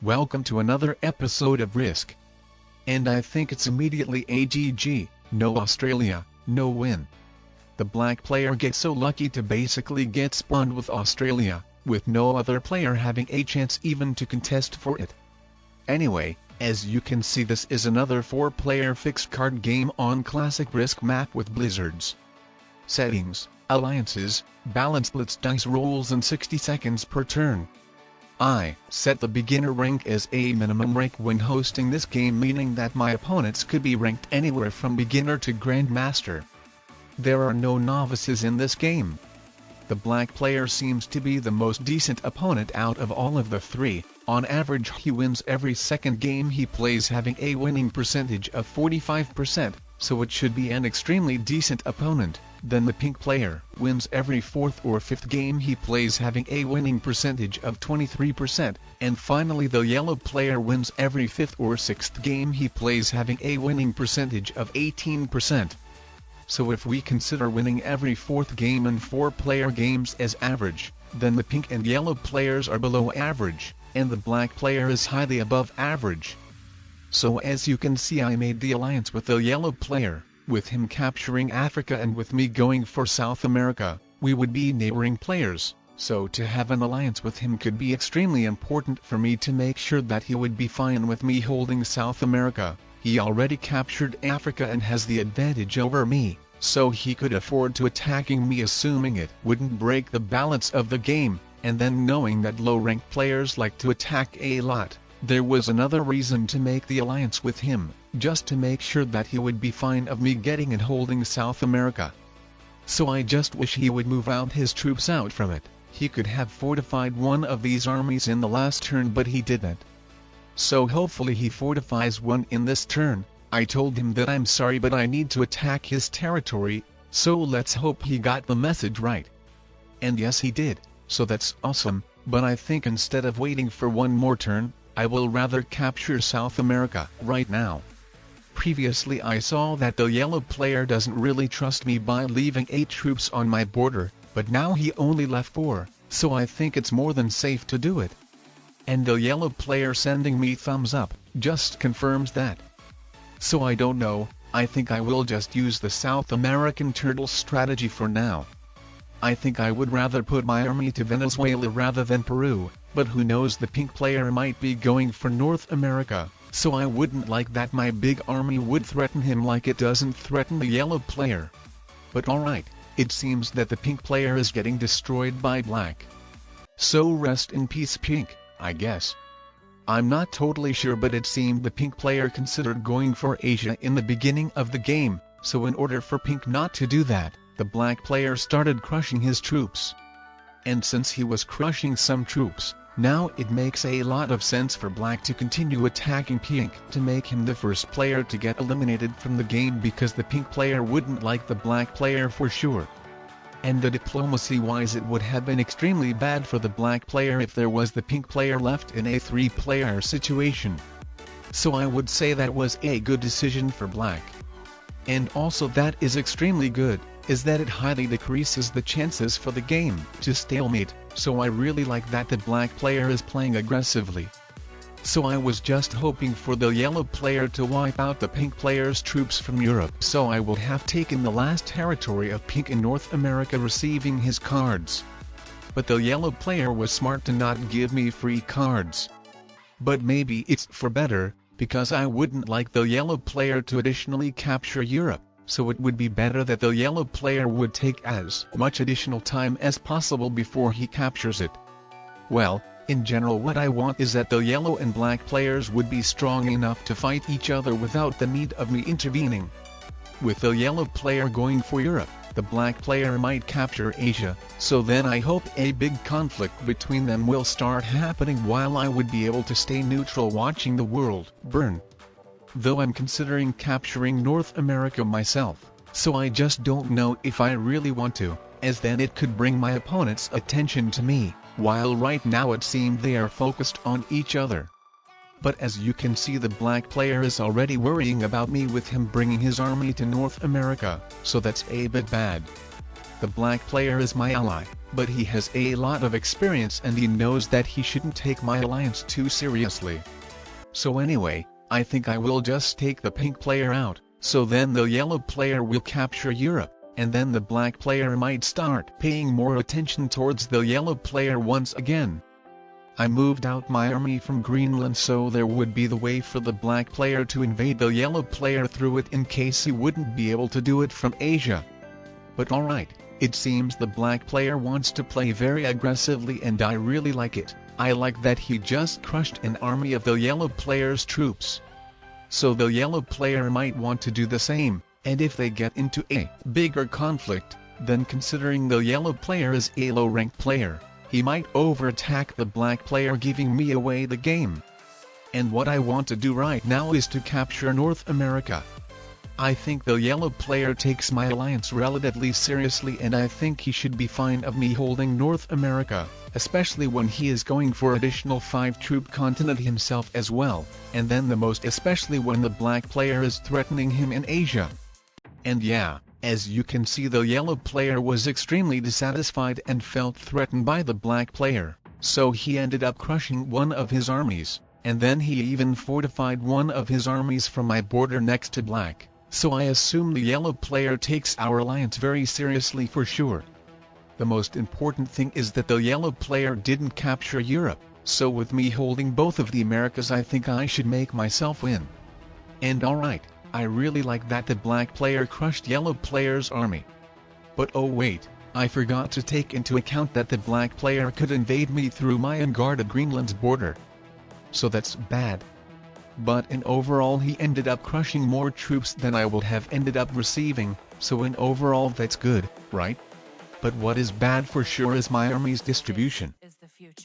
Welcome to another episode of Risk. And I think it's immediately a GG, no Australia, no win. The black player gets so lucky to basically get spawned with Australia, with no other player having a chance even to contest for it. Anyway, as you can see, this is another 4-player fixed card game on classic Risk map with blizzards. Settings, alliances, balanced blitz dice rolls and 60 seconds per turn. I set the beginner rank as a minimum rank when hosting this game, meaning that my opponents could be ranked anywhere from beginner to grandmaster. There are no novices in this game. The black player seems to be the most decent opponent out of all of the three. On average, he wins every second game he plays, having a winning percentage of 45%, so it should be an extremely decent opponent. Then the pink player wins every fourth or fifth game he plays, having a winning percentage of 23%, and finally the yellow player wins every fifth or sixth game he plays, having a winning percentage of 18%. So if we consider winning every fourth game in 4-player games as average, then the pink and yellow players are below average, and the black player is highly above average. So as you can see, I made the alliance with the yellow player. With him capturing Africa and with me going for South America, we would be neighboring players, so to have an alliance with him could be extremely important for me to make sure that he would be fine with me holding South America. He already captured Africa and has the advantage over me, so he could afford to attacking me, assuming it wouldn't break the balance of the game, and then knowing that low-ranked players like to attack a lot. There was another reason to make the alliance with him, just to make sure that he would be fine of me getting and holding South America. So I just wish he would move out his troops out from it. He could have fortified one of these armies in the last turn, but he didn't. So hopefully he fortifies one in this turn. I told him that I'm sorry, but I need to attack his territory, so let's hope he got the message right. And yes, he did, so that's awesome, but I think instead of waiting for one more turn, I will rather capture South America right now. Previously I saw that the yellow player doesn't really trust me by leaving 8 troops on my border, but now he only left 4, so I think it's more than safe to do it. And the yellow player sending me thumbs up just confirms that. So I don't know, I think I will just use the South American turtle strategy for now. I think I would rather put my army to Venezuela rather than Peru, but who knows, the pink player might be going for North America, so I wouldn't like that my big army would threaten him like it doesn't threaten the yellow player. But alright, it seems that the pink player is getting destroyed by black. So rest in peace, pink, I guess. I'm not totally sure, but it seemed the pink player considered going for Asia in the beginning of the game, so in order for pink not to do that, the black player started crushing his troops. And since he was crushing some troops, now it makes a lot of sense for black to continue attacking pink to make him the first player to get eliminated from the game, because the pink player wouldn't like the black player for sure. And the diplomacy-wise, it would have been extremely bad for the black player if there was the pink player left in a 3-player situation. So I would say that was a good decision for black. And also that is extremely good, is that it highly decreases the chances for the game to stalemate, so I really like that the black player is playing aggressively. So I was just hoping for the yellow player to wipe out the pink player's troops from Europe, so I would have taken the last territory of pink in North America, receiving his cards. But the yellow player was smart to not give me free cards. But maybe it's for better, because I wouldn't like the yellow player to additionally capture Europe, so it would be better that the yellow player would take as much additional time as possible before he captures it. Well, in general, what I want is that the yellow and black players would be strong enough to fight each other without the need of me intervening. With the yellow player going for Europe, the black player might capture Asia, so then I hope a big conflict between them will start happening while I would be able to stay neutral watching the world burn. Though I'm considering capturing North America myself, so I just don't know if I really want to, as then it could bring my opponent's attention to me, while right now it seemed they are focused on each other. But as you can see, the black player is already worrying about me with him bringing his army to North America, so that's a bit bad. The black player is my ally, but he has a lot of experience and he knows that he shouldn't take my alliance too seriously. So anyway, I think I will just take the pink player out, so then the yellow player will capture Europe, and then the black player might start paying more attention towards the yellow player once again. I moved out my army from Greenland so there would be the way for the black player to invade the yellow player through it in case he wouldn't be able to do it from Asia. But alright, it seems the black player wants to play very aggressively and I really like it. I like that he just crushed an army of the yellow player's troops. So the yellow player might want to do the same, and if they get into a bigger conflict, then considering the yellow player is a low-ranked player, he might over-attack the black player giving me away the game. And what I want to do right now is to capture North America. I think the yellow player takes my alliance relatively seriously and I think he should be fine of me holding North America, especially when he is going for additional 5-troop continent himself as well, and then the most especially when the black player is threatening him in Asia. And yeah, as you can see the yellow player was extremely dissatisfied and felt threatened by the black player, so he ended up crushing one of his armies, and then he even fortified one of his armies from my border next to black, so I assume the yellow player takes our alliance very seriously for sure. The most important thing is that the yellow player didn't capture Europe, so with me holding both of the Americas I think I should make myself win. And alright, I really like that the black player crushed yellow player's army. But oh wait, I forgot to take into account that the black player could invade me through my unguarded Greenland's border. So that's bad. But in overall he ended up crushing more troops than I would have ended up receiving, so in overall that's good, right? But what is bad for sure is my army's distribution.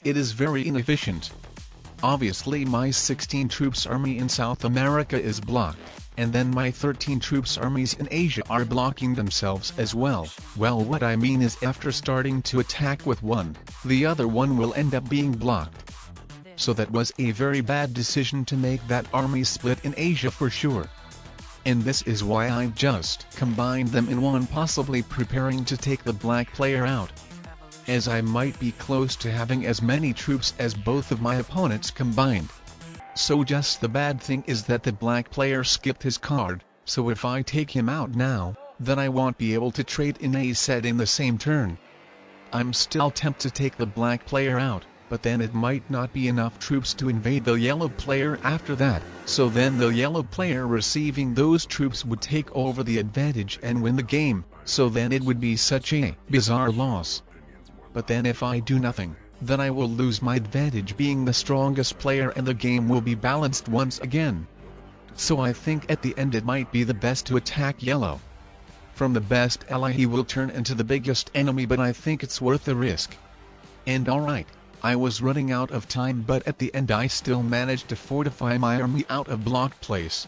It is very inefficient. Obviously my 16 troops army in South America is blocked, and then my 13 troops armies in Asia are blocking themselves as well. Well, what I mean is after starting to attack with one, the other one will end up being blocked. So that was a very bad decision to make that army split in Asia for sure. And this is why I just combined them in one, possibly preparing to take the black player out, as I might be close to having as many troops as both of my opponents combined. So just the bad thing is that the black player skipped his card, so if I take him out now, then I won't be able to trade in a set in the same turn. I'm still tempted to take the black player out, but then it might not be enough troops to invade the yellow player after that, so then the yellow player receiving those troops would take over the advantage and win the game, so then it would be such a bizarre loss. But then if I do nothing, then I will lose my advantage being the strongest player and the game will be balanced once again. So I think at the end it might be the best to attack yellow. From the best ally he will turn into the biggest enemy, but I think it's worth the risk. And alright, I was running out of time, but at the end I still managed to fortify my army out of blocked place.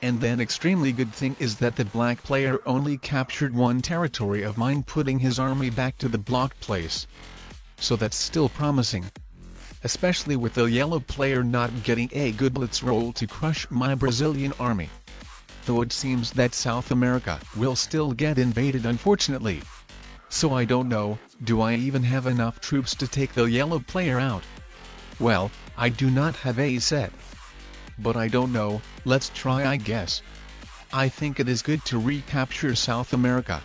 And then extremely good thing is that the black player only captured one territory of mine, putting his army back to the blocked place. So that's still promising. Especially with the yellow player not getting a good blitz roll to crush my Brazilian army. Though it seems that South America will still get invaded unfortunately. So I don't know, do I even have enough troops to take the yellow player out? Well, I do not have a set. But I don't know, let's try I guess. I think it is good to recapture South America.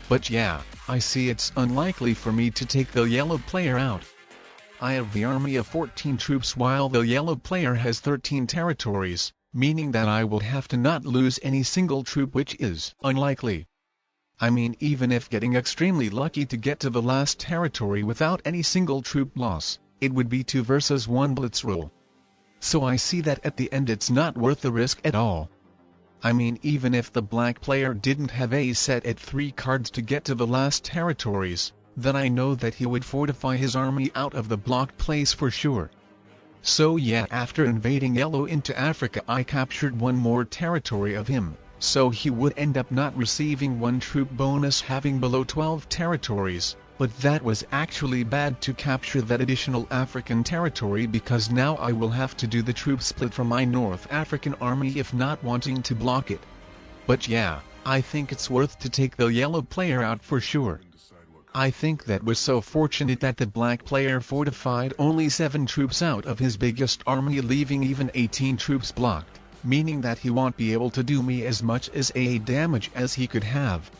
But yeah, I see it's unlikely for me to take the yellow player out. I have the army of 14 troops while the yellow player has 13 territories, meaning that I will have to not lose any single troop, which is unlikely. I mean, even if getting extremely lucky to get to the last territory without any single troop loss, it would be 2 versus 1 blitz rule. So I see that at the end it's not worth the risk at all. I mean, even if the black player didn't have a set at 3 cards to get to the last territories, then I know that he would fortify his army out of the blocked place for sure. So yeah, after invading yellow into Africa I captured one more territory of him, so he would end up not receiving 1 troop bonus having below 12 territories, but that was actually bad to capture that additional African territory because now I will have to do the troop split from my North African army if not wanting to block it. But yeah, I think it's worth to take the yellow player out for sure. I think that was so fortunate that the black player fortified only 7 troops out of his biggest army, leaving even 18 troops blocked, meaning that he won't be able to do me as much as AA damage as he could have.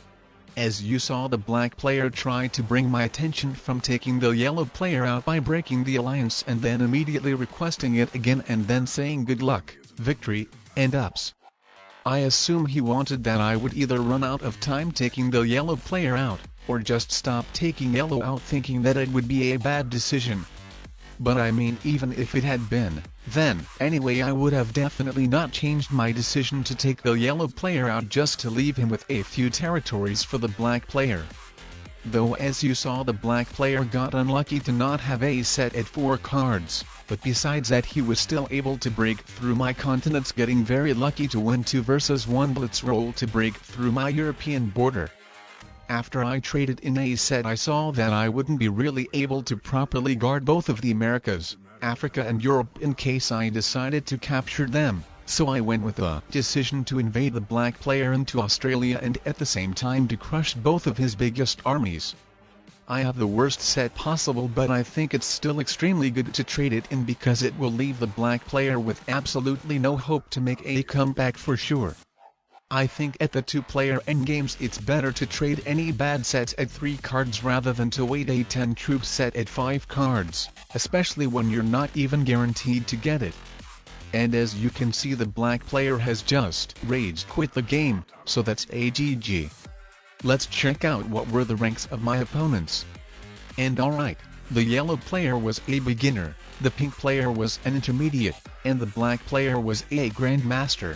As you saw, the black player tried to bring my attention from taking the yellow player out by breaking the alliance and then immediately requesting it again and then saying good luck, victory, and ups. I assume he wanted that I would either run out of time taking the yellow player out, or just stop taking yellow out, thinking that it would be a bad decision. But I mean, even if it had been, then anyway I would have definitely not changed my decision to take the yellow player out just to leave him with a few territories for the black player. Though as you saw, the black player got unlucky to not have a set at 4 cards, but besides that he was still able to break through my continents, getting very lucky to win 2 versus 1 blitz roll to break through my European border. After I traded in a set, I saw that I wouldn't be really able to properly guard both of the Americas, Africa and Europe in case I decided to capture them, so I went with the decision to invade the black player into Australia and at the same time to crush both of his biggest armies. I have the worst set possible, but I think it's still extremely good to trade it in because it will leave the black player with absolutely no hope to make a comeback for sure. I think at the 2-player endgames it's better to trade any bad sets at 3 cards rather than to wait a 10 troop set at 5 cards, especially when you're not even guaranteed to get it. And as you can see, the black player has just rage quit the game, so that's a GG. Let's check out what were the ranks of my opponents. And alright, the yellow player was a beginner, the pink player was an intermediate, and the black player was a grandmaster.